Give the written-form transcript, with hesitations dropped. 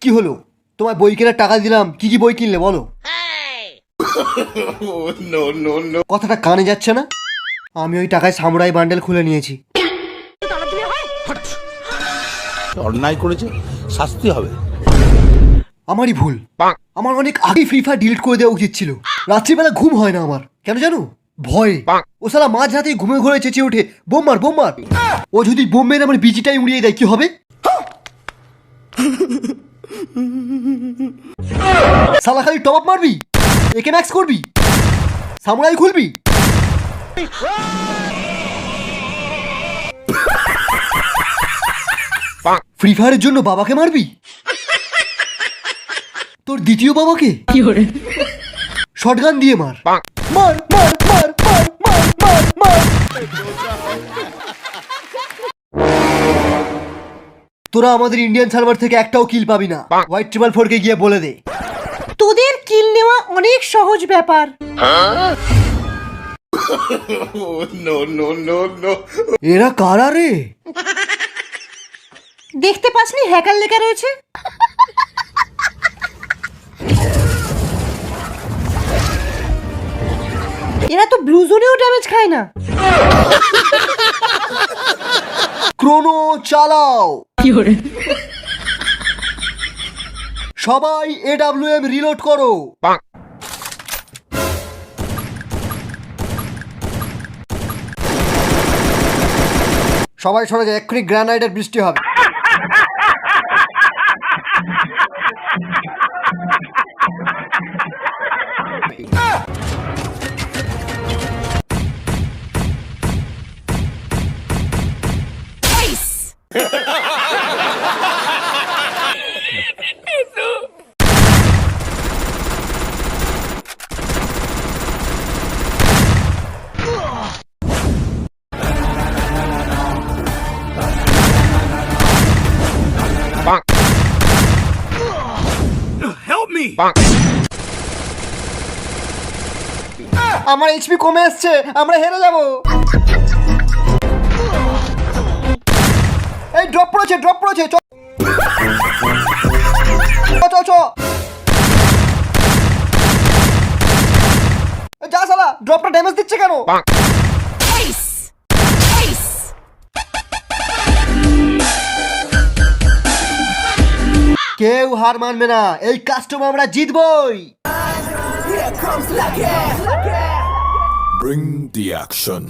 কি হলো? তোমায় বই কেনার টাকা দিলাম, কি কি বই কিনলে বলো? কথাটা কানে যাচ্ছে না? আমি ওই টাকায় সামুরাই বান্ডেল খুলে নিয়েছি। অন্যায় করেছে, শাস্তি হবে। আমারই ভুল। আমার অনেক আগে ফ্রি ফায়ার ডিলিট করে দেওয়া উচিত ছিল। রাত্রিবেলা ঘুম হয় না আমার, কেন জানো? ভয়ে। ও শালা মাঝ রাতে ঘুমে ঘুরে চেঁচিয়ে ওঠে, বোম মার বোম মার। ও যদি বোম মেরে আমার বিচিটাই উড়িয়ে দেয় কি হবে? শালা খালি টপ আপ মারবি, একে ম্যাক্স করবি, সামুরাই খুলবি। ফ্রি ফায়ারের জন্য বাবাকে মারবি? তোর দ্বিতীয় বাবাকে শটগান দিয়ে মার। মার মার মার মার মার মার মার। তোরা আমাদের ইন্ডিয়ান সার্ভার থেকে একটাও কিল পাবি না। হোয়াইট 444 কে গিয়ে বলে দে তোদের কিল নেওয়া অনেক সহজ ব্যাপার। এরা কারা রে? দেখতে পাসনি হ্যাকার লেখা রয়েছে? এরা তো ব্লু জোনেও ড্যামেজ খায় না। ক্রোনো চালাও। সবাই AWM রিলোড করো। সবাই সরে যায়, এক্ষুনি গ্রানাইডের বৃষ্টি হবে। আমার এইচপি কমে আসছে, আমরা হেরে যাব। এই ড্রপ পড়েছে, ড্রপ পড়েছে। চ চ চ যা শালা, ড্রপটা ড্যামেজ দিচ্ছে কেন? কেউ হার মানবে না, এই কাস্টম আমরা জিতবই। Bring the action.